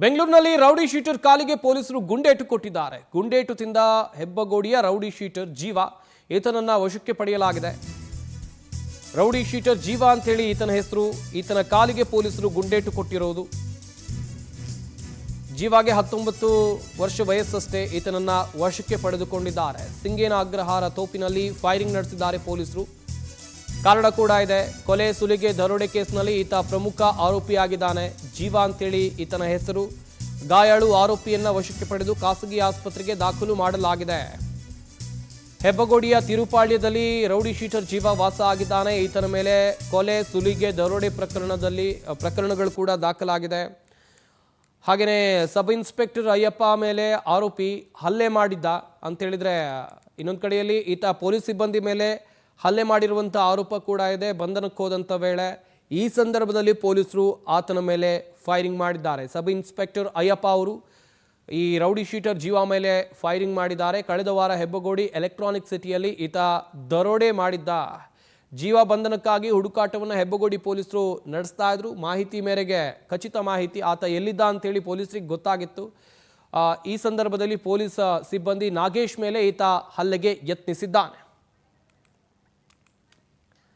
ಬೆಂಗಳೂರಿನಲ್ಲಿ rowdy sheeter ಕಾಲಿಗೆ ಪೊಲೀಸರು ಗುಂಡೇಟು ಕೊಟ್ಟಿದ್ದಾರೆ. ಗುಂಡೇಟು ತಿಂದ ಹೆಬ್ಬಗೋಡಿಯ ರೌಡಿ ಶೀಟರ್ ಜೀವ ಈತನನ್ನ ವಶಕ್ಕೆ ಪಡೆಯಲಾಗಿದೆ. ರೌಡಿ ಶೀಟರ್ ಜೀವ ಅಂತೇಳಿ ಈತನ ಹೆಸರು. ಈತನ ಕಾಲಿಗೆ ಪೊಲೀಸರು ಗುಂಡೇಟು ಕೊಟ್ಟಿರೋದು. ಜೀವಾಗೆ 19 ವರ್ಷ ವಯಸ್ಸಷ್ಟೇ. ಈತನನ್ನ ವಶಕ್ಕೆ ಪಡೆದುಕೊಂಡಿದ್ದಾರೆ. ಸಿಂಗೇನ ಅಗ್ರಹಾರ ತೋಪಿನಲ್ಲಿ ಫೈರಿಂಗ್ ನಡೆಸಿದ್ದಾರೆ ಪೊಲೀಸರು. ಕಾರಣ ಕೂಡ ಇದೆ. ಕೊಲೆ ಸುಲಿಗೆ ದರೋಡೆ ಕೇಸ್ನಲ್ಲಿ ಈತ ಪ್ರಮುಖ ಆರೋಪಿಯಾಗಿದ್ದಾನೆ. ಜೀವ ಅಂತೇಳಿ ಈತನ ಹೆಸರು. ಗಾಯಾಳು ಆರೋಪಿಯನ್ನ ವಶಕ್ಕೆ ಪಡೆದು ಖಾಸಗಿ ಆಸ್ಪತ್ರೆಗೆ ದಾಖಲು ಮಾಡಲಾಗಿದೆ. ಹೆಬ್ಬಗೋಡಿಯ ತಿರುಪಾಳ್ಯದಲ್ಲಿ ರೌಡಿ ಶೀಟರ್ ಜೀವ ವಾಸ ಆಗಿದ್ದಾನೆ. ಈತನ ಮೇಲೆ ಕೊಲೆ ಸುಲಿಗೆ ದರೋಡೆ ಪ್ರಕರಣಗಳು ಕೂಡ ದಾಖಲಾಗಿದೆ. ಹಾಗೆಯೇ ಸಬ್ ಇನ್ಸ್ಪೆಕ್ಟರ್ ಅಯ್ಯಪ್ಪ ಮೇಲೆ ಆರೋಪಿ ಹಲ್ಲೆ ಮಾಡಿದ್ದ ಅಂತೇಳಿದರೆ, ಇನ್ನೊಂದು ಕಡೆಯಲ್ಲಿ ಈತ ಪೊಲೀಸ್ ಸಿಬ್ಬಂದಿ ಮೇಲೆ ಹಲ್ಲೆ ಮಾಡಿರುವಂಥ ಆರೋಪ ಕೂಡ ಇದೆ. ಬಂಧನಕ್ಕೆ ಹೋದಂಥ ವೇಳೆ ಈ ಸಂದರ್ಭದಲ್ಲಿ ಪೊಲೀಸರು ಆತನ ಮೇಲೆ ಫೈರಿಂಗ್ ಮಾಡಿದ್ದಾರೆ. ಸಬ್ ಇನ್ಸ್ಪೆಕ್ಟರ್ ಅಯ್ಯಪ್ಪ ಅವರು ಈ ರೌಡಿ ಶೀಟರ್ ಜೀವ ಮೇಲೆ ಫೈರಿಂಗ್ ಮಾಡಿದ್ದಾರೆ. ಕಳೆದ ವಾರ ಹೆಬ್ಬಗೋಡಿ ಎಲೆಕ್ಟ್ರಾನಿಕ್ ಸಿಟಿಯಲ್ಲಿ ಈತ ದರೋಡೆ ಮಾಡಿದ್ದ. ಜೀವ ಬಂಧನಕ್ಕಾಗಿ ಹುಡುಕಾಟವನ್ನು ಹೆಬ್ಬಗೋಡಿ ಪೊಲೀಸರು ನಡೆಸ್ತಾ ಇದ್ರು. ಮಾಹಿತಿ ಮೇರೆಗೆ ಖಚಿತ ಮಾಹಿತಿ ಆತ ಎಲ್ಲಿದ್ದ ಅಂತೇಳಿ ಪೊಲೀಸರಿಗೆ ಗೊತ್ತಾಗಿತ್ತು. ಈ ಸಂದರ್ಭದಲ್ಲಿ ಪೊಲೀಸ್ ಸಿಬ್ಬಂದಿ ನಾಗೇಶ್ ಮೇಲೆ ಈತ ಹಲ್ಲೆಗೆ ಯತ್ನಿಸಿದ್ದಾನೆ.